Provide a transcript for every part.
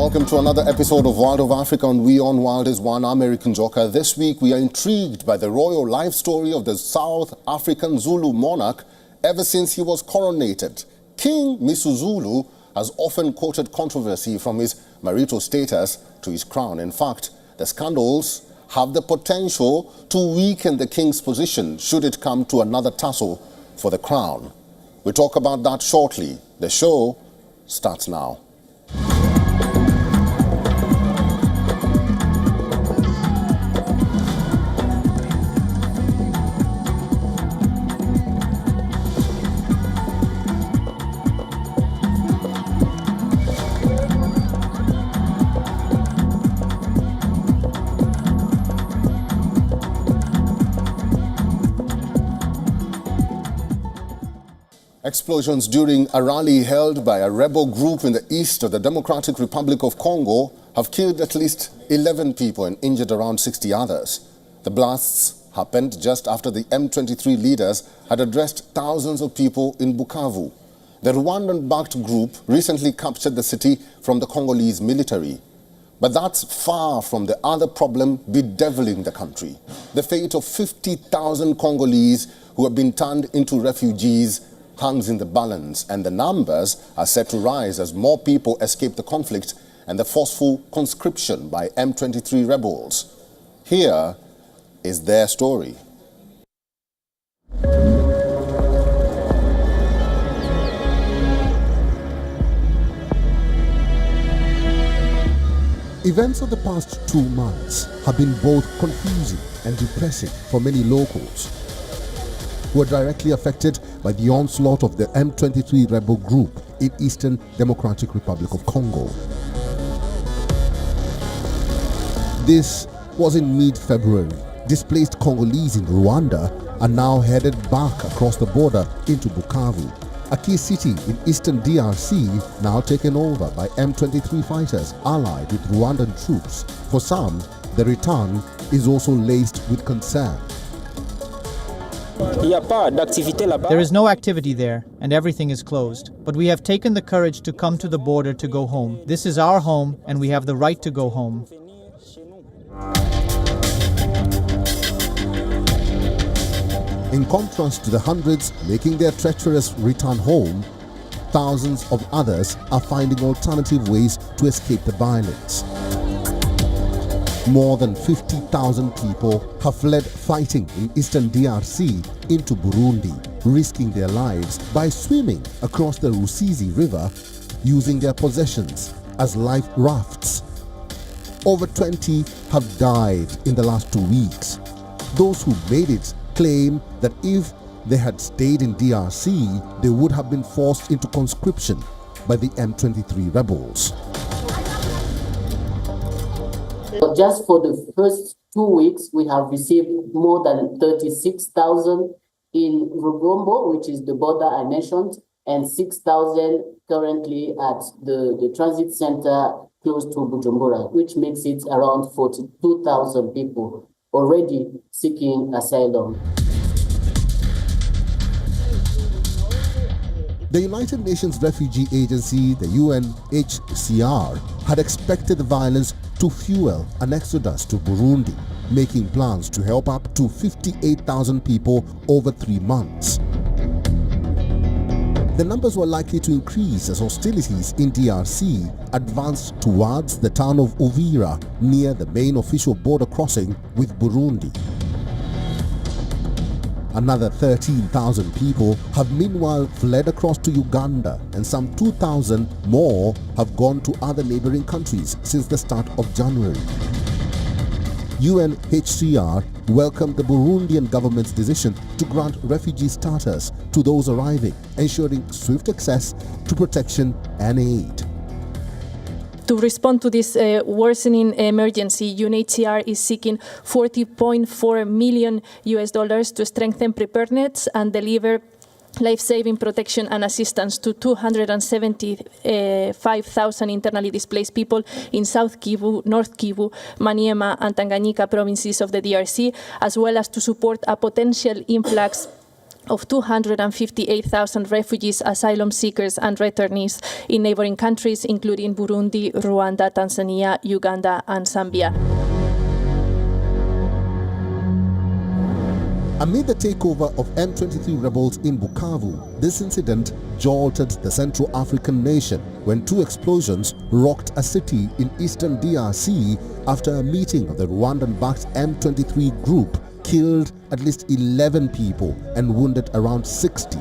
Welcome to another episode of World of Africa on WION World is One. I'm American Joker. This week we are intrigued by the royal life story of the South African Zulu monarch ever since he was coronated. King Misuzulu has often quoted controversy from his marital status to his crown. In fact, the scandals have the potential to weaken the king's position should it come to another tussle for the crown. We'll talk about that shortly. The show starts now. Explosions during a rally held by a rebel group in the east of the Democratic Republic of Congo have killed at least 11 people and injured around 60 others. The blasts happened just after the M23 leaders had addressed thousands of people in Bukavu. The Rwandan-backed group recently captured the city from the Congolese military. But that's far from the other problem bedeviling the country: the fate of 50,000 Congolese who have been turned into refugees hangs in the balance, and the numbers are set to rise as more people escape the conflict and the forceful conscription by M23 rebels. Here is their story. Events of the past 2 months have been both confusing and depressing for many locals who are directly affected by the onslaught of the M23 rebel group in Eastern Democratic Republic of Congo. This was in mid-February. Displaced Congolese in Rwanda are now headed back across the border into Bukavu, a key city in eastern DRC now taken over by M23 fighters allied with Rwandan troops. For some, the return is also laced with concern. There is no activity there, and everything is closed. But we have taken the courage to come to the border to go home. This is our home, and we have the right to go home. In contrast to the hundreds making their treacherous return home, thousands of others are finding alternative ways to escape the violence. More than 50,000 people have fled fighting in eastern DRC into Burundi, risking their lives by swimming across the Rusizi River using their possessions as life rafts. Over 20 have died in the last 2 weeks. Those who made it claim that if they had stayed in DRC, they would have been forced into conscription by the M23 rebels. Just for the first 2 weeks, we have received more than 36,000 in Rugombo, which is the border I mentioned, and 6,000 currently at the transit center close to Bujumbura, which makes it around 42,000 people already seeking asylum. The United Nations Refugee Agency, the UNHCR, had expected the violence to fuel an exodus to Burundi, making plans to help up to 58,000 people over 3 months. The numbers were likely to increase as hostilities in DRC advanced towards the town of Uvira near the main official border crossing with Burundi. Another 13,000 people have meanwhile fled across to Uganda, and some 2,000 more have gone to other neighboring countries since the start of January. UNHCR welcomed the Burundian government's decision to grant refugee status to those arriving, ensuring swift access to protection and aid. To respond to this worsening emergency, UNHCR is seeking $40.4 million to strengthen preparedness and deliver life-saving protection and assistance to 275,000 internally displaced people in South Kivu, North Kivu, Maniema, and Tanganyika provinces of the DRC, as well as to support a potential influx of 258,000 refugees, asylum seekers, and returnees in neighboring countries, including Burundi, Rwanda, Tanzania, Uganda, and Zambia. Amid the takeover of M23 rebels in Bukavu, this incident jolted the Central African nation when two explosions rocked a city in eastern DRC after a meeting of the Rwandan-backed M23 group killed at least 11 people and wounded around 60.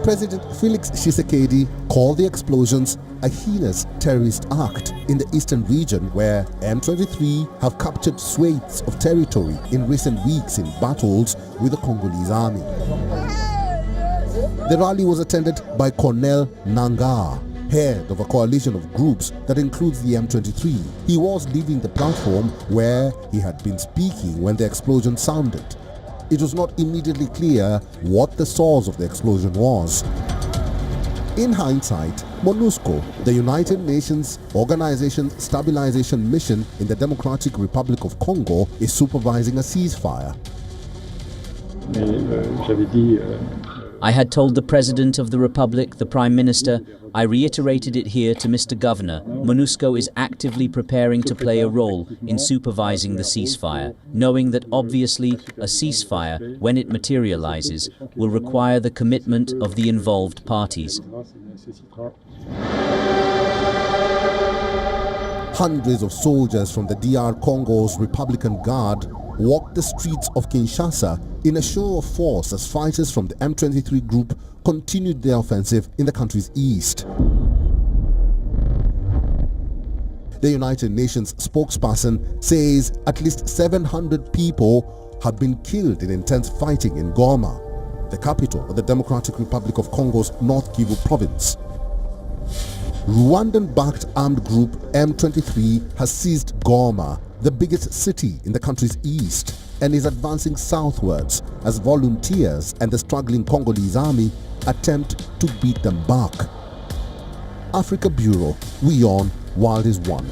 President Felix Tshisekedi called the explosions a heinous terrorist act in the eastern region where M23 have captured swathes of territory in recent weeks in battles with the Congolese army. The rally was attended by Colonel Nangaa, head of a coalition of groups that includes the M23. He was leaving the platform where he had been speaking when the explosion sounded. It was not immediately clear what the source of the explosion was. In hindsight, MONUSCO, the United Nations Organization Stabilization Mission in the Democratic Republic of Congo, is supervising a ceasefire. I had told the President of the Republic, the Prime Minister, I reiterated it here to Mr. Governor, MONUSCO is actively preparing to play a role in supervising the ceasefire, knowing that obviously a ceasefire, when it materializes, will require the commitment of the involved parties. Hundreds of soldiers from the DR Congo's Republican Guard walked the streets of Kinshasa in a show of force as fighters from the M23 group continued their offensive in the country's east. The United Nations spokesperson says at least 700 people have been killed in intense fighting in Goma, the capital of the Democratic Republic of Congo's North Kivu province. Rwandan-backed armed group M23 has seized Goma, the biggest city in the country's east, and is advancing southwards as volunteers and the struggling Congolese army attempt to beat them back. Africa Bureau, WION World is One.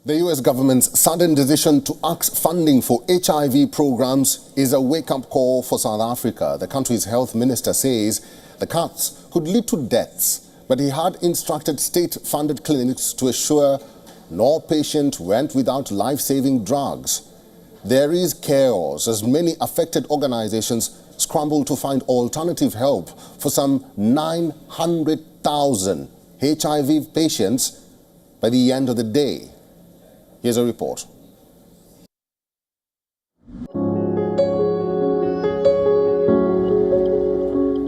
The US government's sudden decision to axe funding for HIV programs is a wake-up call for South Africa. The country's health minister says the cuts could lead to deaths, but he had instructed state-funded clinics to assure no patient went without life-saving drugs. There is chaos as many affected organizations scramble to find alternative help for some 900,000 HIV patients by the end of the day. Here's a report.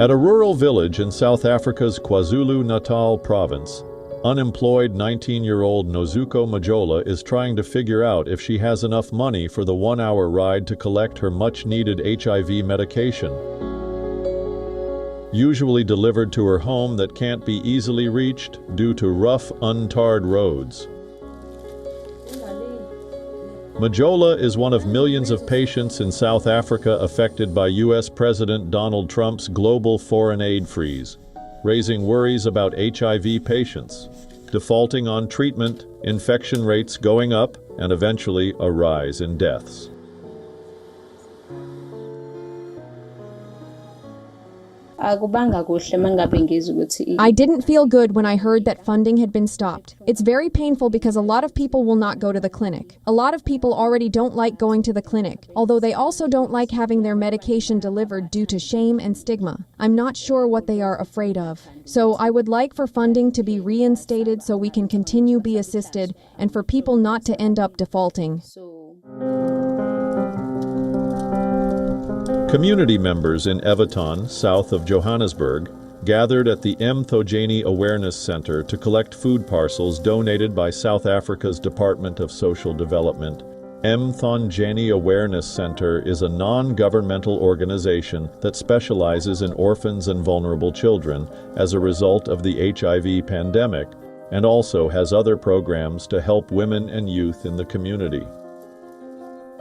At a rural village in South Africa's KwaZulu-Natal province, unemployed 19-year-old Nozuko Majola is trying to figure out if she has enough money for the one-hour ride to collect her much-needed HIV medication. Usually delivered to her home that can't be easily reached due to rough, untarred roads. Majola is one of millions of patients in South Africa affected by U.S. President Donald Trump's global foreign aid freeze, raising worries about HIV patients, defaulting on treatment, infection rates going up, and eventually a rise in deaths. I didn't feel good when I heard that funding had been stopped. It's very painful because a lot of people will not go to the clinic. A lot of people already don't like going to the clinic, although they also don't like having their medication delivered due to shame and stigma. I'm not sure what they are afraid of. So I would like for funding to be reinstated so we can continue be assisted and for people not to end up defaulting. Community members in Evaton, south of Johannesburg, gathered at the M23 Awareness Center to collect food parcels donated by South Africa's Department of Social Development. M23 Awareness Center is a non-governmental organization that specializes in orphans and vulnerable children as a result of the HIV pandemic, and also has other programs to help women and youth in the community.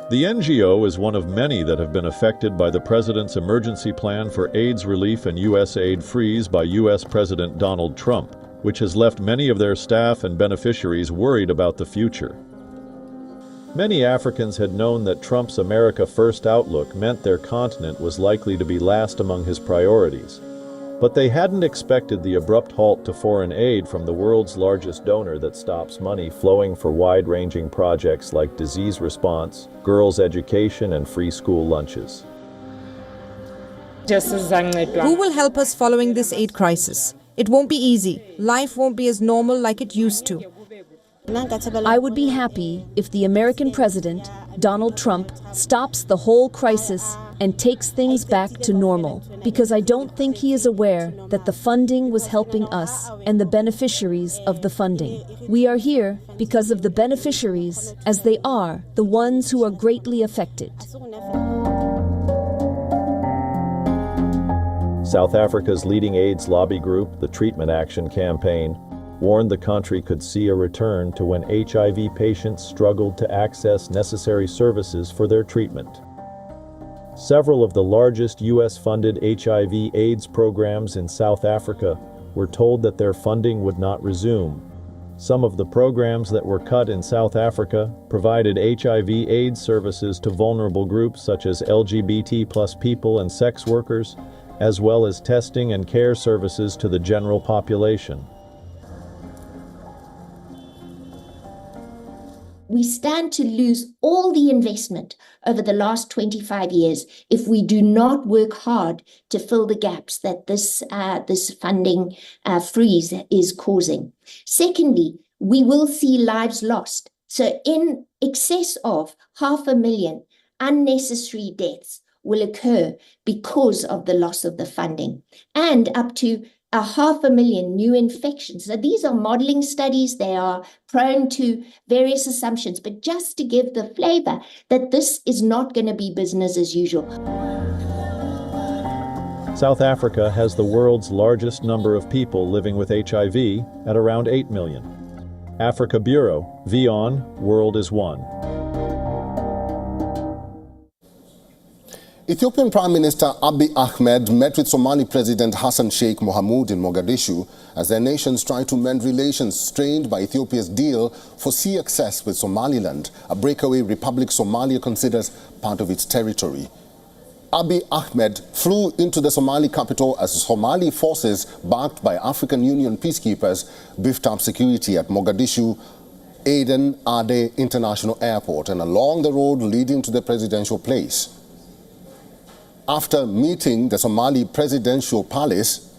The NGO is one of many that have been affected by the President's emergency plan for AIDS relief and USAID freeze by U.S. President Donald Trump. which has left many of their staff and beneficiaries worried about the future. Many Africans had known that Trump's America First outlook meant their continent was likely to be last among his priorities. But they hadn't expected the abrupt halt to foreign aid from the world's largest donor that stops money flowing for wide-ranging projects like disease response, girls' education, and free school lunches. Who will help us following this aid crisis? It won't be easy. Life won't be as normal like it used to. I would be happy if the American president, Donald Trump, stops the whole crisis and takes things back to normal, because I don't think he is aware that the funding was helping us and the beneficiaries of the funding. We are here because of the beneficiaries, as they are the ones who are greatly affected. South Africa's leading AIDS lobby group, the Treatment Action Campaign, warned the country could see a return to when HIV patients struggled to access necessary services for their treatment. Several of the largest U.S.-funded HIV/AIDS programs in South Africa were told that their funding would not resume. Some of the programs that were cut in South Africa provided HIV/AIDS services to vulnerable groups such as LGBT+ people and sex workers, as well as testing and care services to the general population. We stand to lose all the investment over the last 25 years if we do not work hard to fill the gaps that this funding freeze is causing. Secondly, we will see lives lost. So in excess of 500,000 unnecessary deaths will occur because of the loss of the funding, and up to 500,000 new infections. So these are modeling studies. They are prone to various assumptions, but just to give the flavor that this is not going to be business as usual. South Africa has the world's largest number of people living with HIV at around 8 million. Africa Bureau, WION World is one. Ethiopian Prime Minister Abiy Ahmed met with Somali President Hassan Sheikh Mohamud in Mogadishu as their nations try to mend relations strained by Ethiopia's deal for sea access with Somaliland, a breakaway republic Somalia considers part of its territory. Abiy Ahmed flew into the Somali capital as Somali forces, backed by African Union peacekeepers, beefed up security at Mogadishu Aden Ade International Airport and along the road leading to the presidential place. After meeting the Somali presidential palace,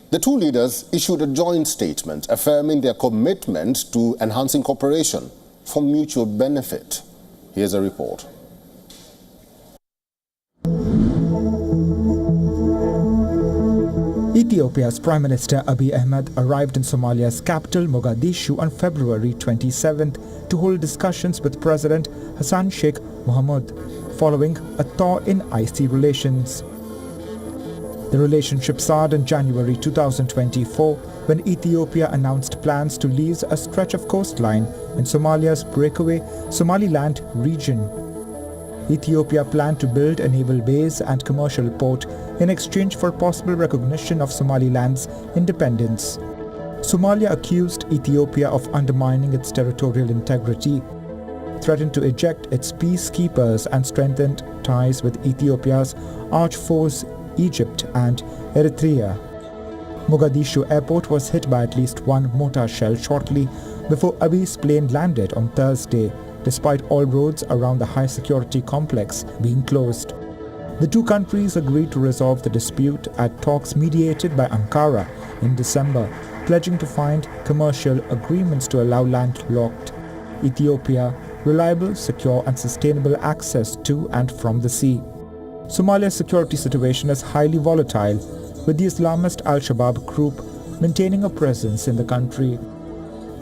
the two leaders issued a joint statement affirming their commitment to enhancing cooperation for mutual benefit. Here's a report. Ethiopia's Prime Minister Abiy Ahmed arrived in Somalia's capital, Mogadishu, on February 27th to hold discussions with President Hassan Sheikh Mohamud, following a thaw in IC relations. The relationship soured in January 2024 when Ethiopia announced plans to lease a stretch of coastline in Somalia's breakaway Somaliland region. Ethiopia planned to build a naval base and commercial port in exchange for possible recognition of Somaliland's independence. Somalia accused Ethiopia of undermining its territorial integrity, threatened to eject its peacekeepers, and strengthened ties with Ethiopia's arch foes Egypt and Eritrea. Mogadishu airport was hit by at least one mortar shell shortly before Abiy's plane landed on Thursday, despite all roads around the high-security complex being closed. The two countries agreed to resolve the dispute at talks mediated by Ankara in December, pledging to find commercial agreements to allow landlocked Ethiopia reliable, secure and sustainable access to and from the sea. Somalia's security situation is highly volatile, with the Islamist Al-Shabaab group maintaining a presence in the country.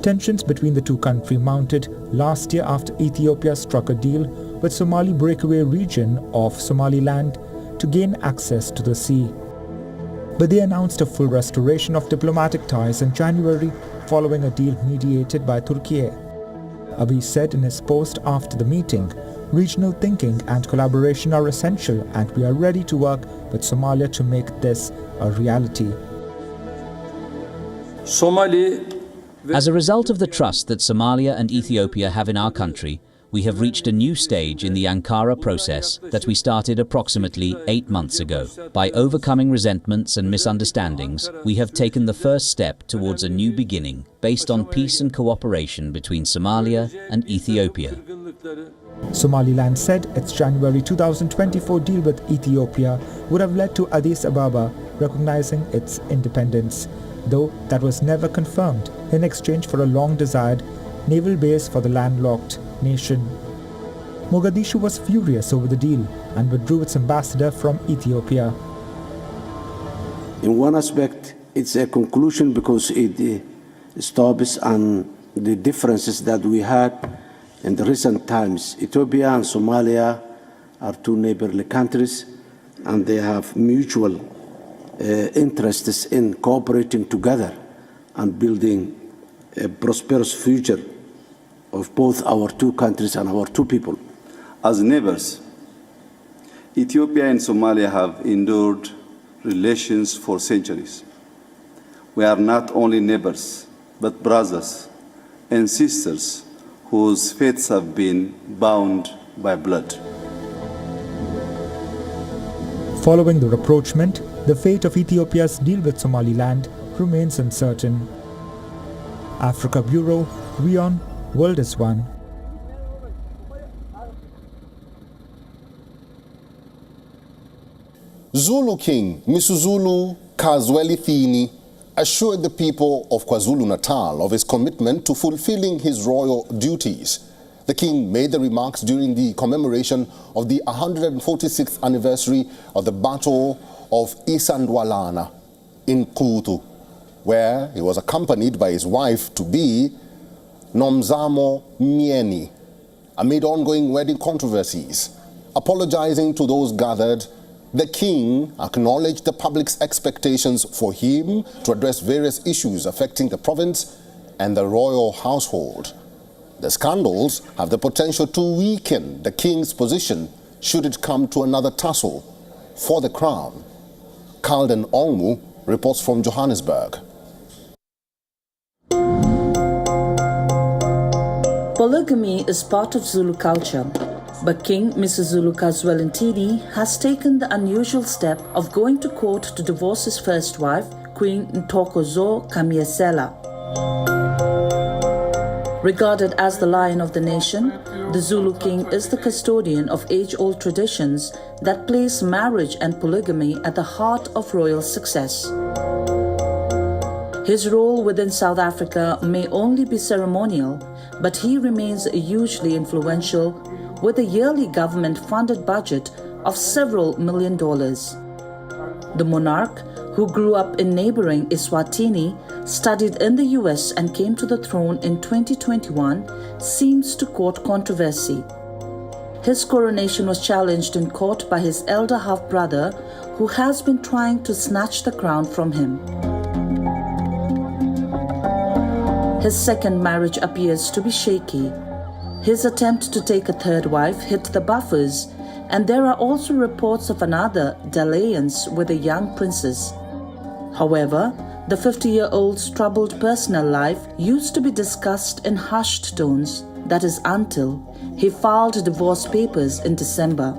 Tensions between the two countries mounted last year after Ethiopia struck a deal with Somali breakaway region of Somaliland to gain access to the sea. But they announced a full restoration of diplomatic ties in January following a deal mediated by Turkey. Abiy said in his post after the meeting, "Regional thinking and collaboration are essential and we are ready to work with Somalia to make this a reality." As a result of the trust that Somalia and Ethiopia have in our country, we have reached a new stage in the Ankara process that we started approximately 8 months ago. By overcoming resentments and misunderstandings, we have taken the first step towards a new beginning based on peace and cooperation between Somalia and Ethiopia. Somaliland said its January 2024 deal with Ethiopia would have led to Addis Ababa recognizing its independence, though that was never confirmed, in exchange for a long-desired naval base for the landlocked nation. Mogadishu was furious over the deal and withdrew its ambassador from Ethiopia. In one aspect, it's a conclusion because it stops on the differences that we had in the recent times. Ethiopia and Somalia are two neighborly countries, and they have mutual interests in cooperating together and building a prosperous future of both our two countries and our two people. As neighbors, Ethiopia and Somalia have endured relations for centuries. We are not only neighbors, but brothers and sisters whose fates have been bound by blood. Following the rapprochement, the fate of Ethiopia's deal with Somaliland remains uncertain. Africa Bureau, WION, World is One. Zulu King Misuzulu Kazwelithini assured the people of KwaZulu-Natal of his commitment to fulfilling his royal duties. The king made the remarks during the commemoration of the 146th anniversary of the Battle of Isandwalana in Kutu, where he was accompanied by his wife-to-be, Nomzamo Mieni, amid ongoing wedding controversies. Apologizing to those gathered, the king acknowledged the public's expectations for him to address various issues affecting the province and the royal household. The scandals have the potential to weaken the king's position should it come to another tussle for the crown. Kalden Ongmu reports from Johannesburg. Polygamy is part of Zulu culture, but King Misuzulu Kazwelithini has taken the unusual step of going to court to divorce his first wife, Queen Ntokozo Kamiesela. Regarded as the lion of the nation, the Zulu king is the custodian of age-old traditions that place marriage and polygamy at the heart of royal success. His role within South Africa may only be ceremonial, but he remains hugely influential with a yearly government-funded budget of several $1 million. The monarch, who grew up in neighboring Eswatini, studied in the US and came to the throne in 2021, seems to court controversy. His coronation was challenged in court by his elder half-brother, who has been trying to snatch the crown from him. His second marriage appears to be shaky. His attempt to take a third wife hit the buffers, and there are also reports of another dalliance with a young princess. However, the 50-year-old's troubled personal life used to be discussed in hushed tones, that is until he filed divorce papers in December.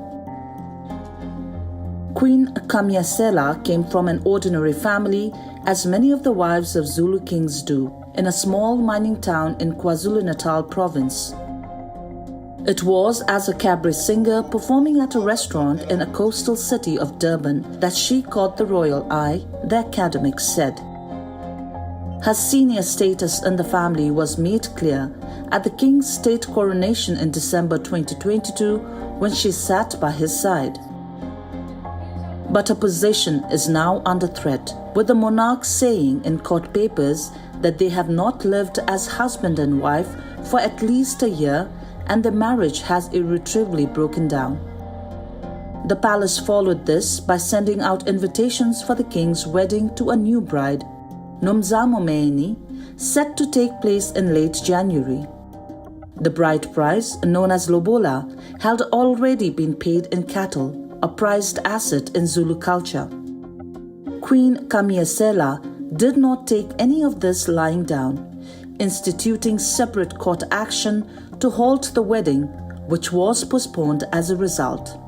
Queen Kamiesela came from an ordinary family, as many of the wives of Zulu kings do, in a small mining town in KwaZulu-Natal province. It was as a cabaret singer performing at a restaurant in a coastal city of Durban that she caught the royal eye, the academics said. Her senior status in the family was made clear at the king's state coronation in December 2022 when she sat by his side. But her position is now under threat, with the monarch saying in court papers that they have not lived as husband and wife for at least a year and the marriage has irretrievably broken down. The palace followed this by sending out invitations for the king's wedding to a new bride, Nomzamo Mieni, set to take place in late January. The bride price, known as lobola, had already been paid in cattle, a prized asset in Zulu culture. Queen Kamiesela did not take any of this lying down, instituting separate court action to halt the wedding, which was postponed as a result.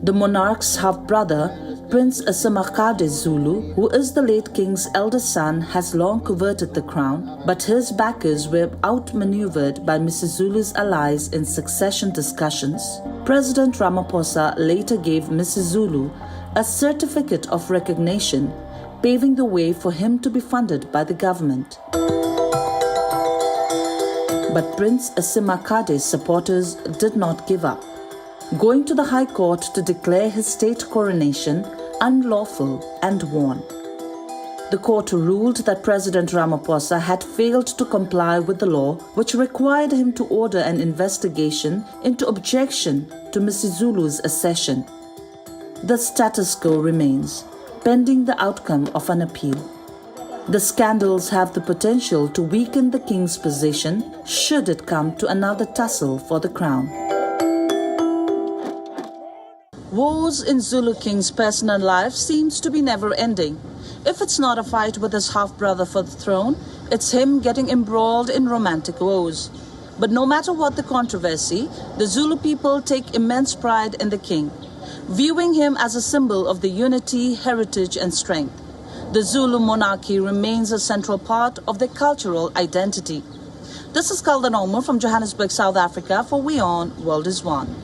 The monarch's half-brother, Prince Asimakade Zulu, who is the late king's eldest son, has long coveted the crown, but his backers were outmaneuvered by Mrs. Zulu's allies in succession discussions. President Ramaphosa later gave Mrs. Zulu a certificate of recognition, paving the way for him to be funded by the government. But Prince Asimakade's supporters did not give up, going to the High Court to declare his state coronation unlawful and won. The court ruled that President Ramaphosa had failed to comply with the law, which required him to order an investigation into objection to Mrs. Zulu's accession. The status quo remains, pending the outcome of an appeal. The scandals have the potential to weaken the king's position should it come to another tussle for the crown. Woes in Zulu King's personal life seems to be never-ending. If it's not a fight with his half-brother for the throne, it's him getting embroiled in romantic woes. But no matter what the controversy, the Zulu people take immense pride in the king, viewing him as a symbol of the unity, heritage and strength. The Zulu monarchy remains a central part of their cultural identity. This is Kaldan Omer from Johannesburg, South Africa for WION World is One.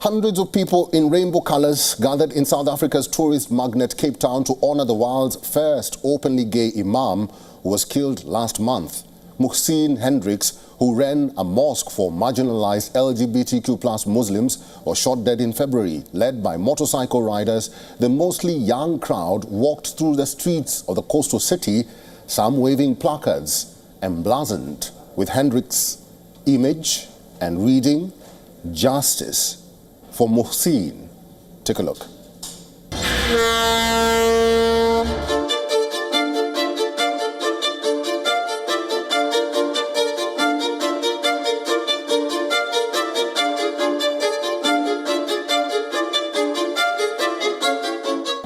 Hundreds of people in rainbow colors gathered in South Africa's tourist magnet Cape Town to honor the world's first openly gay imam who was killed last month. Muhsin Hendricks, who ran a mosque for marginalized LGBTQ+ Muslims, was shot dead in February. Led by motorcycle riders, the mostly young crowd walked through the streets of the coastal city, some waving placards emblazoned with Hendricks' image and reading, "Justice for Muhsin." Take a look.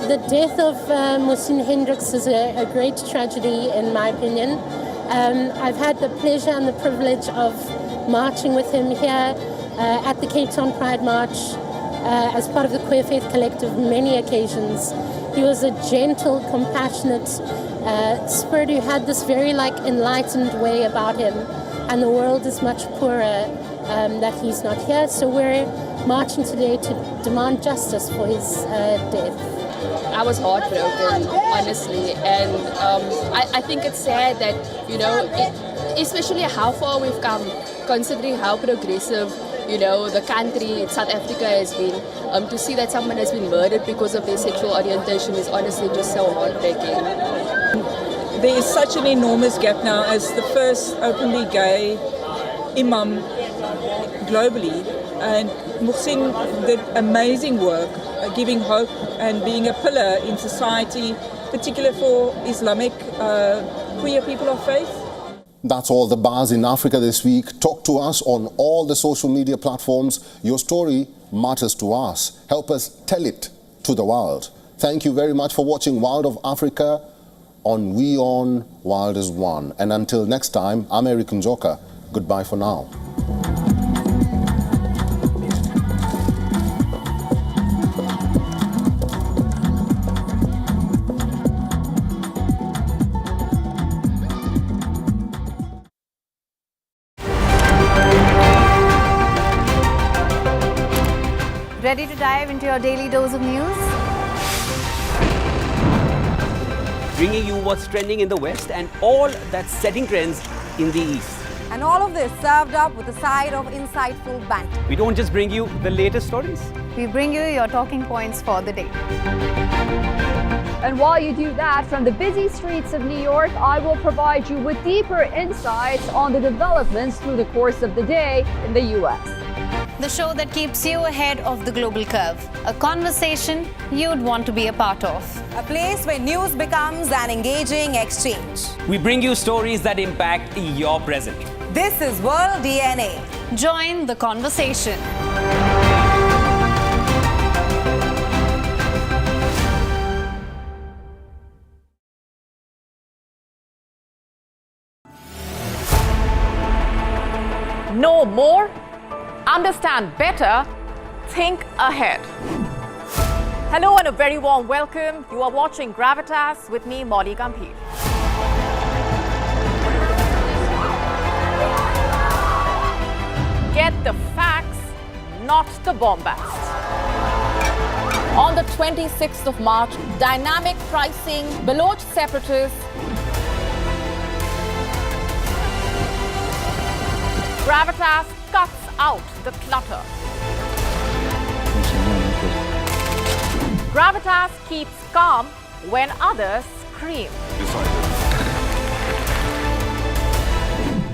The death of Muhsin Hendricks is a great tragedy in my opinion. I've had the pleasure and the privilege of marching with him here at the Cape Town Pride March as part of the Queer Faith Collective many occasions. He was a gentle, compassionate spirit who had this very enlightened way about him, and the world is much poorer that he's not here. So we're marching today to demand justice for his death. I was heartbroken, honestly, and I think it's sad that, especially how far we've come, considering how progressive, the country, South Africa has been. To see that someone has been murdered because of their sexual orientation is honestly just so heartbreaking. There is such an enormous gap now as the first openly gay imam globally, and Muhsin did amazing work, giving hope and being a pillar in society, particularly for Islamic queer people of faith. That's all the buzz in Africa this week. Talk to us on all the social media platforms. Your story matters to us. Help us tell it to the world. Thank you very much for watching World of Africa on WION World is One. And until next time, I'm Eric Njoka. Goodbye for now. Ready to dive into your daily dose of news? Bringing you what's trending in the West and all that's setting trends in the East. And all of this served up with a side of insightful banter. We don't just bring you the latest stories. We bring you your talking points for the day. And while you do that, from the busy streets of New York, I will provide you with deeper insights on the developments through the course of the day in the U.S. The show that keeps you ahead of the global curve. A conversation you'd want to be a part of. A place where news becomes an engaging exchange. We bring you stories that impact your present. This is World DNA. Join the conversation. Know more, understand better, think ahead. Hello and a very warm welcome. You are watching Gravitas with me, Molly Gambhir. Get the facts, not the bombast. On the 26th of March, dynamic pricing, Baloch separatists, Gravitas cuts out the clutter. Gravitas keeps calm when others scream.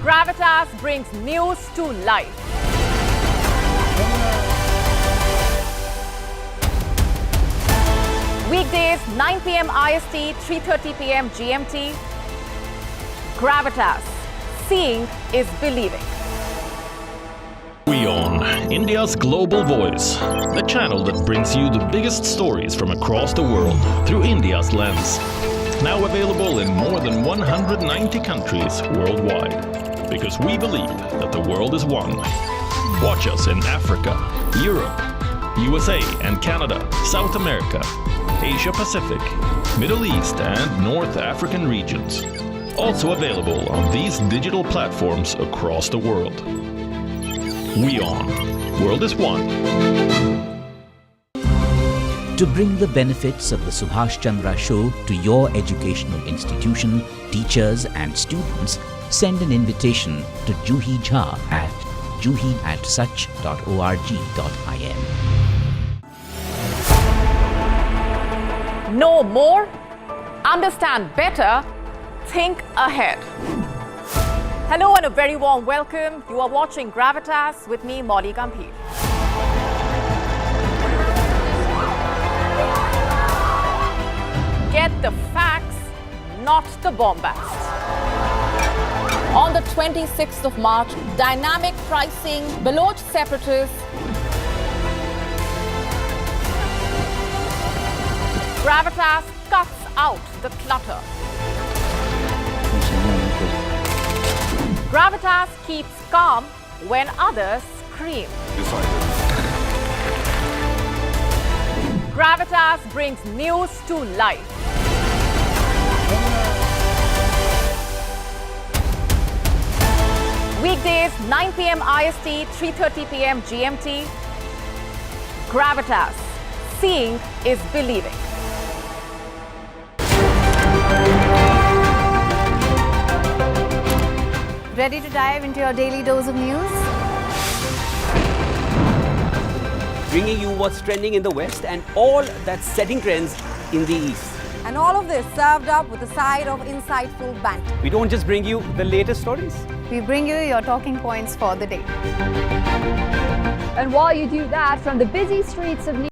Gravitas brings news to life. Weekdays, 9 p.m. IST, 3:30 p.m. GMT. Gravitas. Seeing is believing. WION, India's global voice. The channel that brings you the biggest stories from across the world through India's lens. Now available in more than 190 countries worldwide. Because we believe that the world is one. Watch us in Africa, Europe, USA and Canada, South America, Asia Pacific, Middle East and North African regions. Also available on these digital platforms across the world. WION. World is one. To bring the benefits of the Subhash Chandra Show to your educational institution, teachers and students, send an invitation to Juhi Jha at juhi@such.org.in. Know more, understand better, think ahead. Hello and a very warm welcome. You are watching Gravitas with me, Molly Gambhir. Get the facts, not the bombast. On the 26th of March, dynamic pricing, Baloch separatists, Gravitas cuts out the clutter. Gravitas keeps calm when others scream. Gravitas brings news to life. Weekdays, 9 p.m. IST, 3:30 p.m. GMT. Gravitas. Seeing is believing. Ready to dive into your daily dose of news? Bringing you what's trending in the West and all that's setting trends in the East. And all of this served up with a side of insightful banter. We don't just bring you the latest stories. We bring you your talking points for the day. And while you do that, from the busy streets of New